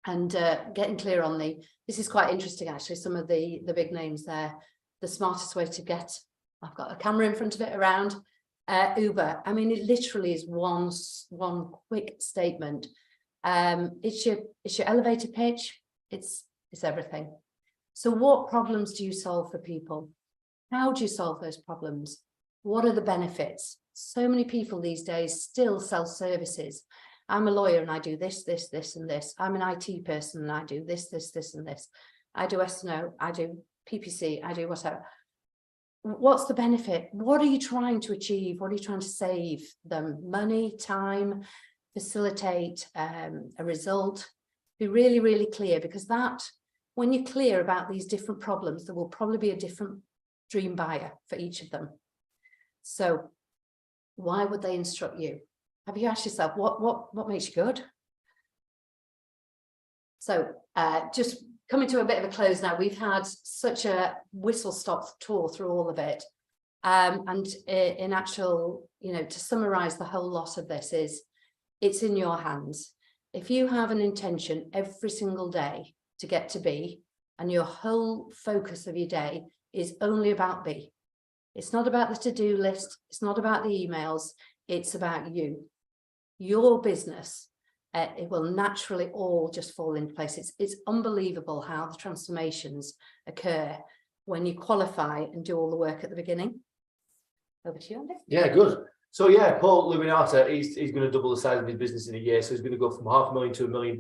and getting clear on this is quite interesting actually, some of the big names there. The smartest way to get, I've got a camera in front of it, around Uber. I mean, it literally is one quick statement. It's your elevator pitch. It's everything. So what problems do you solve for people? How do you solve those problems? What are the benefits? So many people these days still sell services. I'm a lawyer and I do this, this, this, and this. I'm an IT person and I do this, this, this, and this. I do S&O, I do PPC, I do whatever. What's the benefit? What are you trying to achieve? What are you trying to save them? Money, time, facilitate a result. Be really, really clear, because that, when you're clear about these different problems, there will probably be a different dream buyer for each of them. So why would they instruct you? Have you asked yourself what makes you good? So just coming to a bit of a close now. We've had such a whistle-stop tour through all of it. And in actual, you know, to summarize the whole lot of this is, it's in your hands. If you have an intention every single day to get to B, and your whole focus of your day is only about B, it's not about the to-do list, it's not about the emails, it's about you, your business. It will naturally all just fall into place. It's unbelievable how the transformations occur when you qualify and do all the work at the beginning. Over to you, Andy. Yeah, good. So yeah, Paul Luminata, he's going to double the size of his business in a year. So he's going to go from £500,000 to £1 million.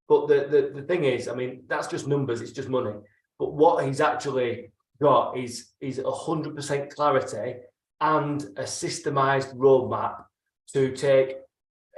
But the thing is, I mean, that's just numbers, it's just money. But what he's actually got is 100% clarity and a systemized roadmap to take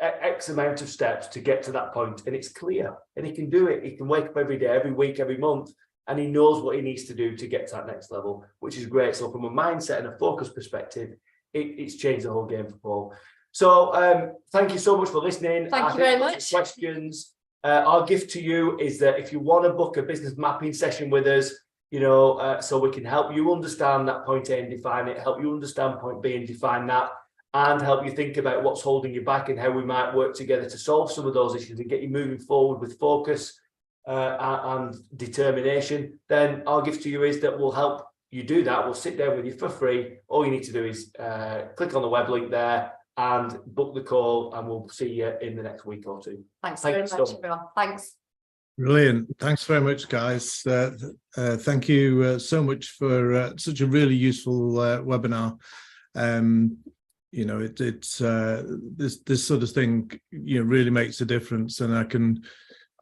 X amount of steps to get to that point. And it's clear, and he can do it. He can wake up every day, every week, every month, and he knows what he needs to do to get to that next level, which is great. So from a mindset and a focus perspective, it's changed the whole game for Paul. So thank you so much for listening. Thank you very much. Questions. Our gift to you is that if you want to book a business mapping session with us, you know, so we can help you understand that point A and define it, help you understand point B and define that, and help you think about what's holding you back and how we might work together to solve some of those issues and get you moving forward with focus and determination, then our gift to you is that we'll help you do that. We'll sit down with you for free. All you need to do is click on the web link there and book the call, and we'll see you in the next week or two. Thanks very much, everyone. Thanks. Brilliant. Thanks very much, guys. Thank you so much for such a really useful webinar. You know, it's this sort of thing, you know, really makes a difference, and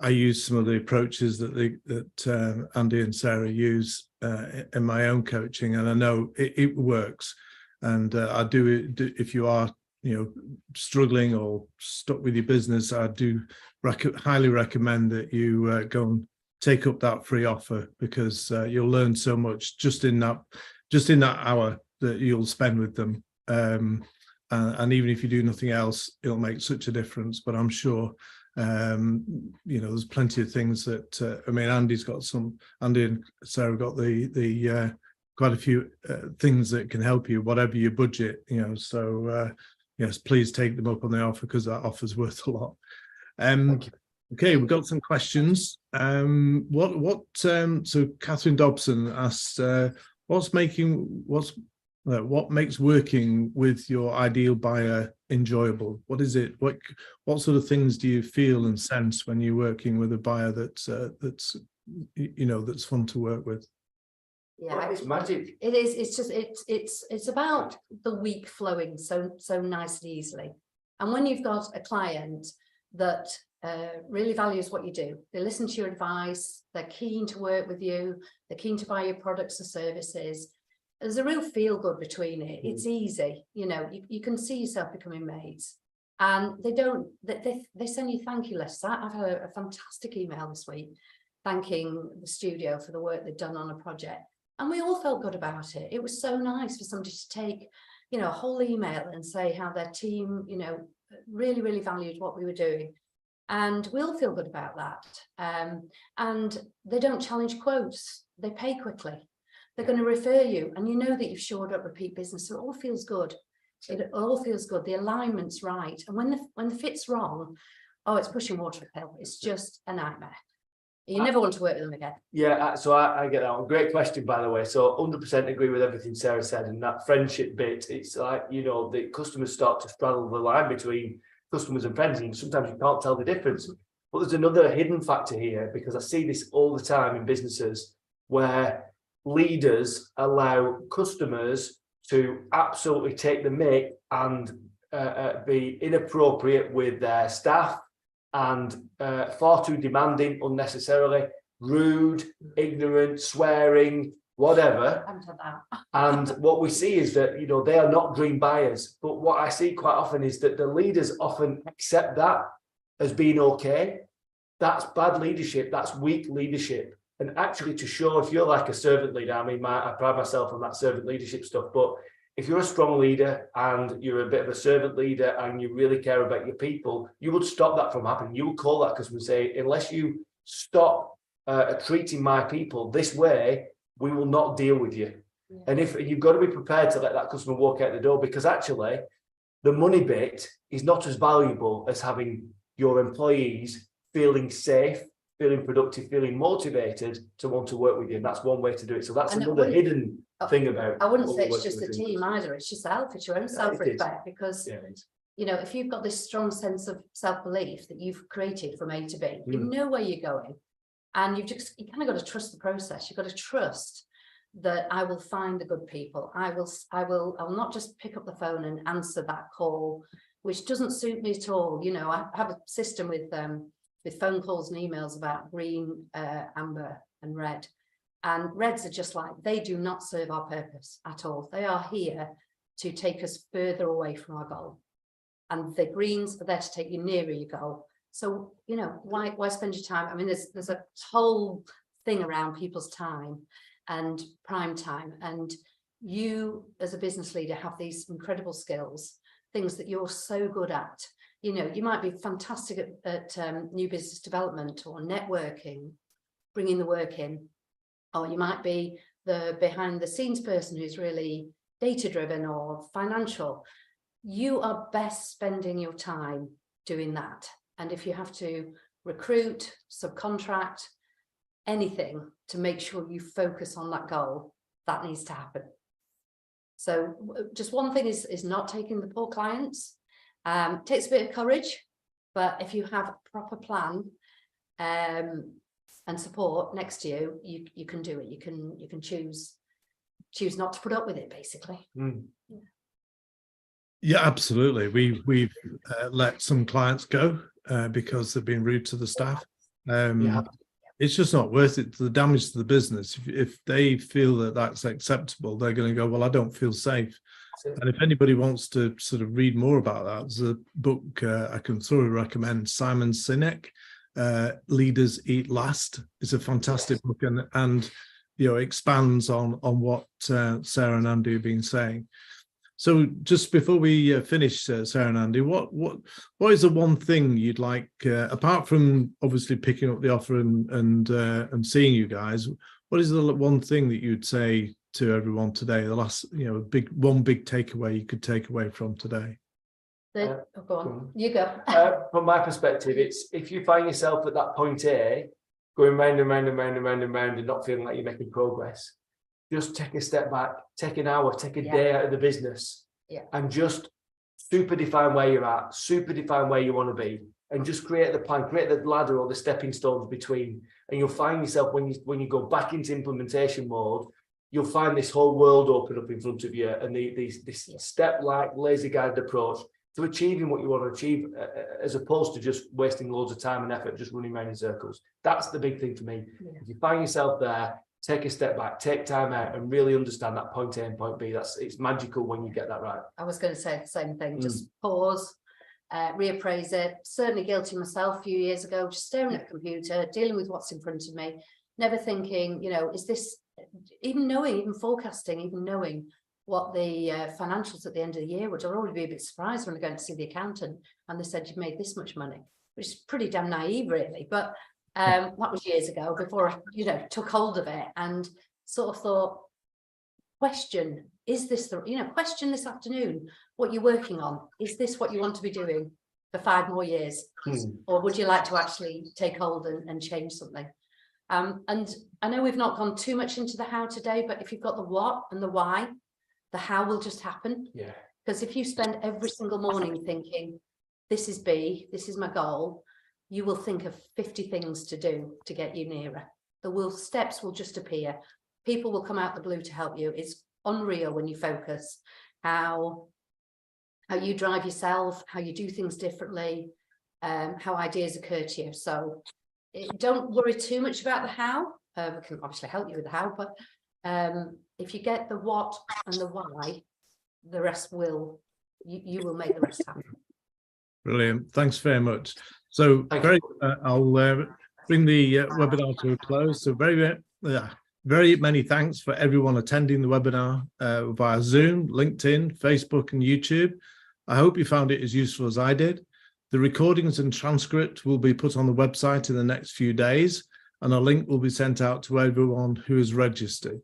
I use some of the approaches that Andy and Sarah use in my own coaching, and I know it works. And I do it if you are, you know, struggling or stuck with your business. I do highly recommend that you go and take up that free offer, because you'll learn so much just in that hour that you'll spend with them. And even if you do nothing else, it'll make such a difference. But I'm sure, you know, there's plenty of things that I mean, Andy and Sarah got the quite a few things that can help you, whatever your budget, so yes, please take them up on the offer, because that offer's worth a lot. Thank you. Okay, we've got some questions. So Catherine Dobson asked, what makes working with your ideal buyer enjoyable? What is it? What sort of things do you feel and sense when you're working with a buyer that's fun to work with? Yeah, It's magic. it is. It's just it's about the week flowing so nice and easily. And when you've got a client that really values what you do, they listen to your advice, they're keen to work with you, they're keen to buy your products or services. There's a real feel good between it. It's easy, you can see yourself becoming mates, and they send you thank you lists. I've had a fantastic email this week thanking the studio for the work they've done on a project, and we all felt good about it. It was so nice for somebody to take, a whole email and say how their team, really valued what we were doing. And we all feel good about that. And they don't challenge quotes. They pay quickly. They're going to refer you, and you know that you've shored up repeat business. So it all feels good. It all feels good. The alignment's right. And when the fit's wrong, oh, it's pushing water uphill. It's just a nightmare. You never want to work with them again. Yeah, so I get that one. Great question, by the way. So 100% agree with everything Sarah said. And that friendship bit, it's like, the customers start to straddle the line between customers and friends, and sometimes you can't tell the difference. But there's another hidden factor here, because I see this all the time in businesses where leaders allow customers to absolutely take the mick and be inappropriate with their staff, and far too demanding unnecessarily, rude, ignorant, swearing, whatever. And what we see is that, they are not dream buyers. But what I see quite often is that the leaders often accept that as being okay. That's bad leadership. That's weak leadership. And actually, to show if you're like a servant leader, I pride myself on that servant leadership stuff. But if you're a strong leader and you're a bit of a servant leader and you really care about your people, you would stop that from happening. You would call that customer and say, unless you stop treating my people this way, we will not deal with you. Yeah. And if you've got to be prepared to let that customer walk out the door, because actually the money bit is not as valuable as having your employees feeling safe, feeling productive, feeling motivated to want to work with you. And that's one way to do it. So that's another hidden thing about. I wouldn't say it's just the team either. It's yourself. It's your own self-respect, because if you've got this strong sense of self-belief that you've created from A to B, you know where you're going. And you kind of got to trust the process. You've got to trust that I will find the good people. I will not just pick up the phone and answer that call, which doesn't suit me at all. I have a system with phone calls and emails about green, amber and red. And reds are just like, they do not serve our purpose at all. They are here to take us further away from our goal. And the greens are there to take you nearer your goal. So, why spend your time? I mean, there's a whole thing around people's time and prime time. And you, as a business leader, have these incredible skills, things that you're so good at. You might be fantastic at new business development or networking, bringing the work in, or you might be the behind the scenes person who's really data driven or financial. You are best spending your time doing that. And if you have to recruit, subcontract, anything to make sure you focus on that goal, that needs to happen. So just one thing is not taking the poor clients. Takes a bit of courage, but if you have a proper plan and support next to you, you can do it. You can choose not to put up with it, basically. Yeah, absolutely. We've let some clients go because they've been rude to the staff. It's just not worth it. The damage to the business. If they feel that that's acceptable, they're going to go, well, I don't feel safe. And if anybody wants to sort of read more about that, there's a book I can thoroughly recommend, Simon Sinek, Leaders Eat Last. It's a fantastic book and expands on what Sarah and Andy have been saying. So just before we finish, Sarah and Andy, what is the one thing you'd like, apart from obviously picking up the offer and seeing you guys, what is the one thing that you'd say to everyone today? The last, one big takeaway you could take away from today. Go on, you go. From my perspective, it's if you find yourself at that point A, going round and round and round and round and round and not feeling like you're making progress, just take a step back, take an hour, take a day out of the business, and just super define where you're at, super define where you want to be, and just create the plan, create the ladder or the stepping stones between. And you'll find yourself when you go back into implementation mode, you'll find this whole world open up in front of you, and this step-like, laser-guided approach to achieving what you want to achieve, as opposed to just wasting loads of time and effort just running around in circles. That's the big thing for me. If you find yourself there, take a step back, take time out, and really understand that point A and point B. It's magical when you get that right. I was going to say the same thing. Just pause, reappraise it. Certainly guilty myself a few years ago, just staring at a computer, dealing with what's in front of me, never thinking, is this, even forecasting, even knowing what the financials at the end of the year would. I'd already be a bit surprised when I go to see the accountant and they said you've made this much money, which is pretty damn naive, really. But that was years ago, before I, took hold of it and sort of thought, question, is this the, question this afternoon, what you're working on, is this what you want to be doing for 5 more years? Or would you like to actually take hold and change something? And I know we've not gone too much into the how today, but if you've got the what and the why, the how will just happen. Yeah. Because if you spend every single morning thinking, this is B, this is my goal, you will think of 50 things to do to get you nearer. Steps will just appear. People will come out the blue to help you. It's unreal when you focus how you drive yourself, how you do things differently, how ideas occur to you. So don't worry too much about the how. We can obviously help you with the how, but if you get the what and the why, the rest you will make the rest happen. Brilliant. Thanks very much. So I'll bring the webinar to a close. So very many thanks for everyone attending the webinar via Zoom, LinkedIn, Facebook and YouTube. I hope you found it as useful as I did. The recordings and transcript will be put on the website in the next few days, and a link will be sent out to everyone who is registered.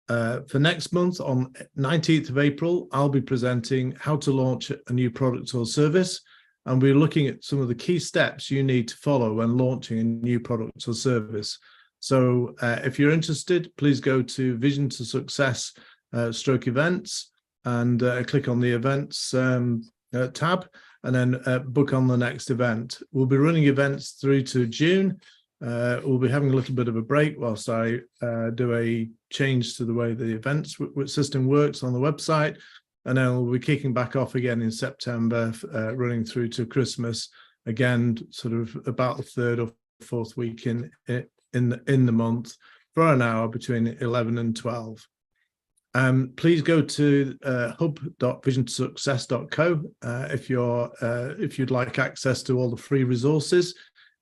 For next month, on 19th of April, I'll be presenting how to launch a new product or service, and we're looking at some of the key steps you need to follow when launching a new product or service. So if you're interested, please go to Vision2Success stroke events and click on the events tab, and then book on the next event. We'll be running events through to June. We'll be having a little bit of a break whilst I do a change to the way the events system works on the website. And then we'll be kicking back off again in September, running through to Christmas, again, sort of about the 3rd or 4th week in the month for an hour between 11 and 12. Please go to hub.vision2success.co if you'd like access to all the free resources.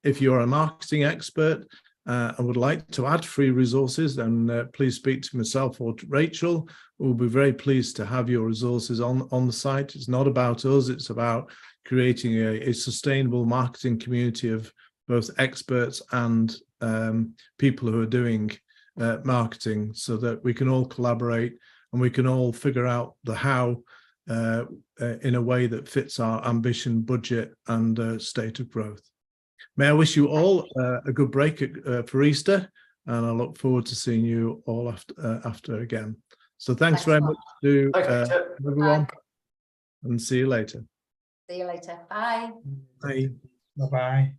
If you're a marketing expert and would like to add free resources, then please speak to myself or to Rachel. We'll be very pleased to have your resources on the site. It's not about us, it's about creating a sustainable marketing community of both experts and people who are doing marketing, so that we can all collaborate and we can all figure out the how in a way that fits our ambition, budget and state of growth. May I wish you all a good break for Easter, and I look forward to seeing you all after again. So thanks very much to everyone. Bye. And see you later. See you later. Bye. Bye. Bye-bye.